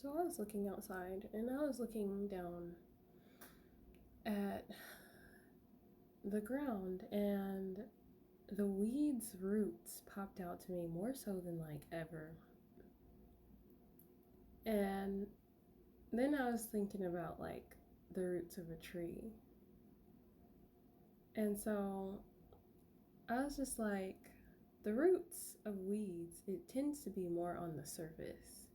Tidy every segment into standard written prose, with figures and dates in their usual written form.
So I was looking outside and I was looking down at the ground, and the weeds' roots popped out to me more so than like ever. And then I was thinking about like the roots of a tree. And so I was just like, the roots of weeds, it tends to be more on the surface.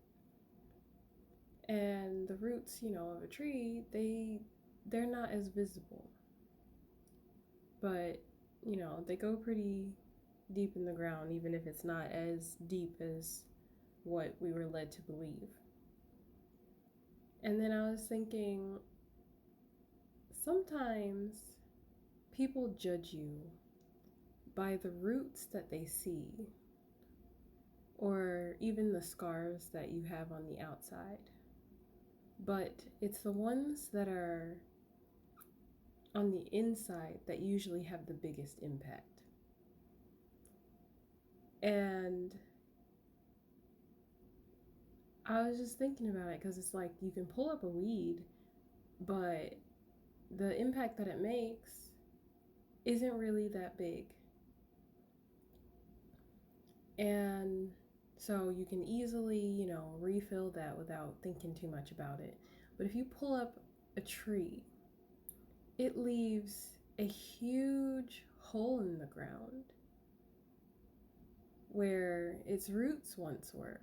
And the roots, of a tree, they're not as visible. But, they go pretty deep in the ground, even if it's not as deep as what we were led to believe. And then I was thinking, sometimes people judge you by the roots that they see, or even the scars that you have on the outside. But it's the ones that are on the inside that usually have the biggest impact. And I was just thinking about it because it's like you can pull up a weed, but the impact that it makes isn't really that big. And so you can easily, refill that without thinking too much about it. But if you pull up a tree, it leaves a huge hole in the ground where its roots once were.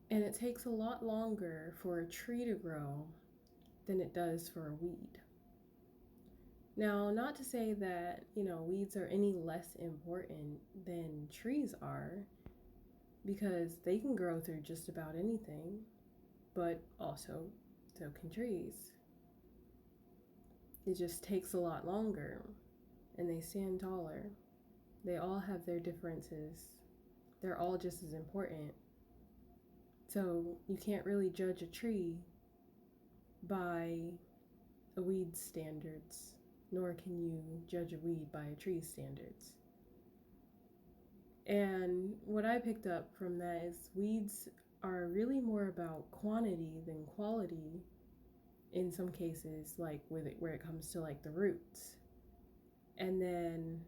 And it takes a lot longer for a tree to grow than it does for a weed. Now, not to say that, weeds are any less important than trees are, because they can grow through just about anything, but also so can trees. It just takes a lot longer, and they stand taller. They all have their differences. They're all just as important. So you can't really judge a tree by a weed's standards, nor can you judge a weed by a tree's standards. And what I picked up from that is weeds are really more about quantity than quality in some cases, like where it comes to like the roots. And then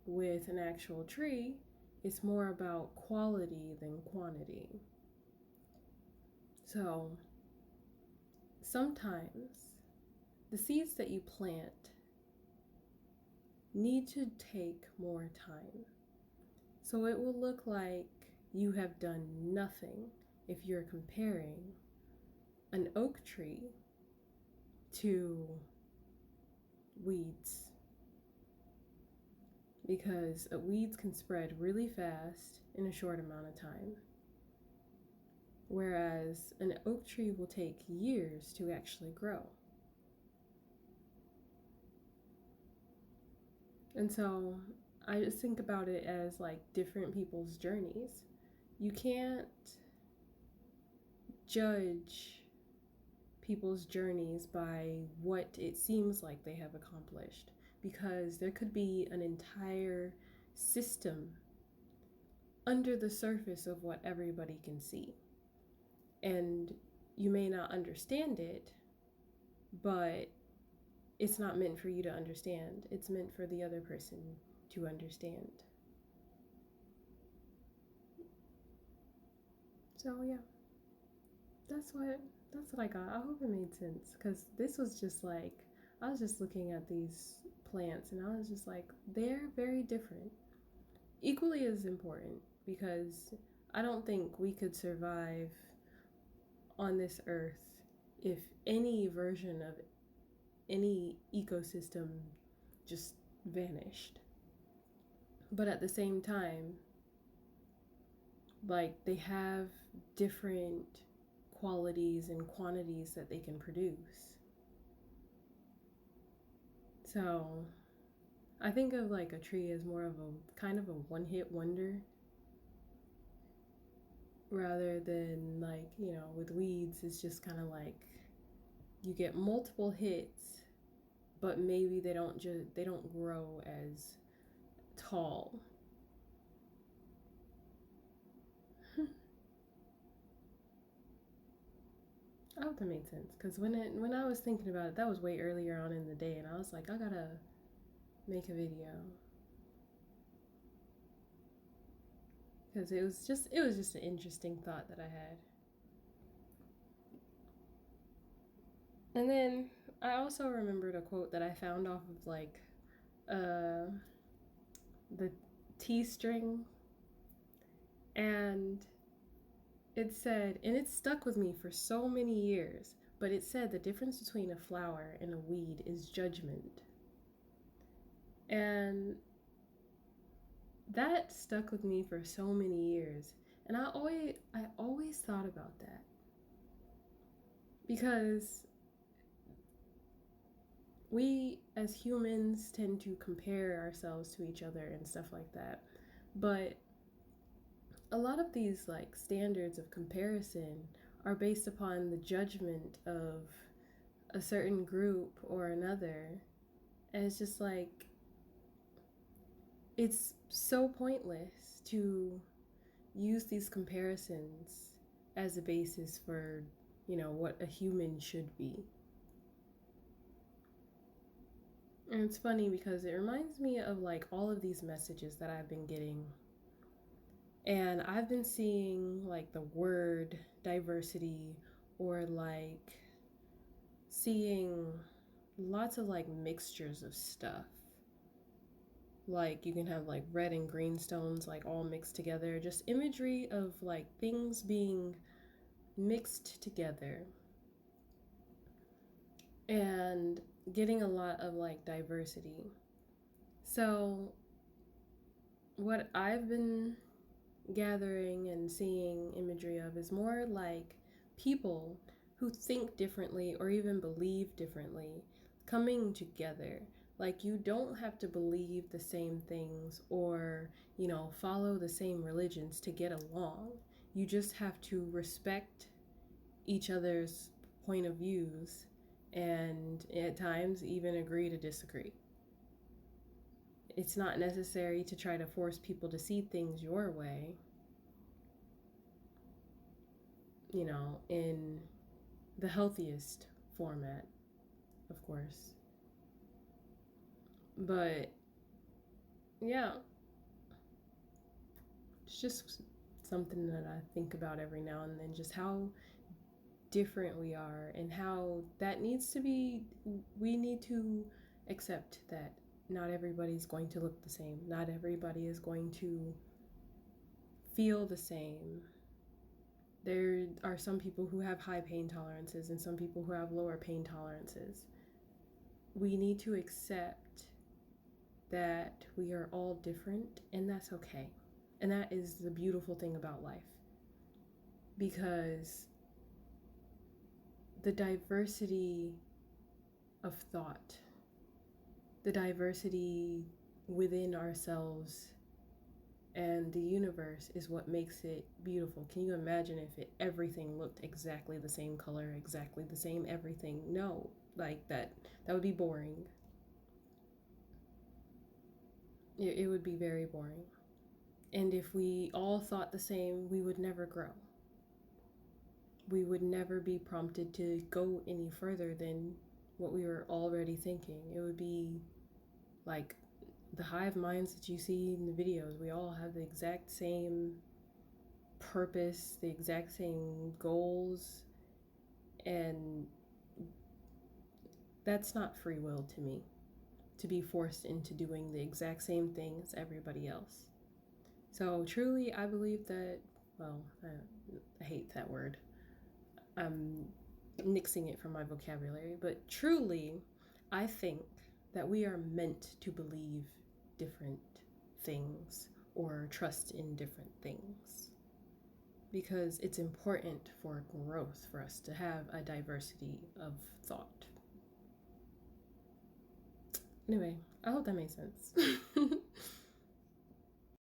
with an actual tree, it's more about quality than quantity. So sometimes the seeds that you plant need to take more time. So it will look like you have done nothing if you're comparing an oak tree to weeds, because weeds can spread really fast in a short amount of time, whereas an oak tree will take years to actually grow. And so I just think about it as like different people's journeys. You can't judge people's journeys by what it seems like they have accomplished, because there could be an entire system under the surface of what everybody can see. And you may not understand it, but it's not meant for you to understand. It's meant for the other person to understand. So yeah, that's what that's what I got. I hope it made sense, because this was just like, I was just looking at these plants and I was just like, they're very different, equally as important, because I don't think we could survive on this earth if any version of any ecosystem just vanished. But at the same time, like, they have different qualities and quantities that they can produce. So I think of like a tree as more of a kind of a one-hit wonder, rather than like, with weeds, it's just kind of like you get multiple hits, but maybe they don't grow as tall. I hope that made sense. Because when I was thinking about it, that was way earlier on in the day, and I was like, I gotta make a video. Because it was just an interesting thought that I had. And then I also remembered a quote that I found off of like uh, the T string, and it said, and it stuck with me for so many years, but it said the difference between a flower and a weed is judgment. And that stuck with me for so many years. And I always thought about that. Because we as humans tend to compare ourselves to each other and stuff like that. But a lot of these like standards of comparison are based upon the judgment of a certain group or another. And it's just like it's so pointless to use these comparisons as a basis for, what a human should be. And it's funny because it reminds me of like all of these messages that I've been getting. And I've been seeing like the word diversity, or like seeing lots of like mixtures of stuff. Like you can have like red and green stones like all mixed together, just imagery of like things being mixed together, and getting a lot of like diversity. So what I've been gathering and seeing imagery of is more like people who think differently or even believe differently coming together. Like you don't have to believe the same things or, follow the same religions to get along. You just have to respect each other's point of views and at times even agree to disagree. It's not necessary to try to force people to see things your way, in the healthiest format, of course. But yeah, it's just something that I think about every now and then, just how different we are and how that needs to be, we need to accept that not everybody's going to look the same. Not everybody is going to feel the same. There are some people who have high pain tolerances and some people who have lower pain tolerances. We need to accept that we are all different, and that's okay. And that is the beautiful thing about life. Because the diversity of thought, the diversity within ourselves and the universe is what makes it beautiful. Can you imagine if everything looked exactly the same color, exactly the same everything? No, like that would be boring. It would be very boring. And if we all thought the same, we would never grow. We would never be prompted to go any further than what we were already thinking. It would be like the hive minds that you see in the videos. We all have the exact same purpose, the exact same goals, and that's not free will to me, to be forced into doing the exact same thing as everybody else. So truly, I believe that, well, I hate that word. I'm nixing it from my vocabulary, but truly, I think that we are meant to believe different things or trust in different things, because it's important for growth for us to have a diversity of thought. Anyway, I hope that made sense.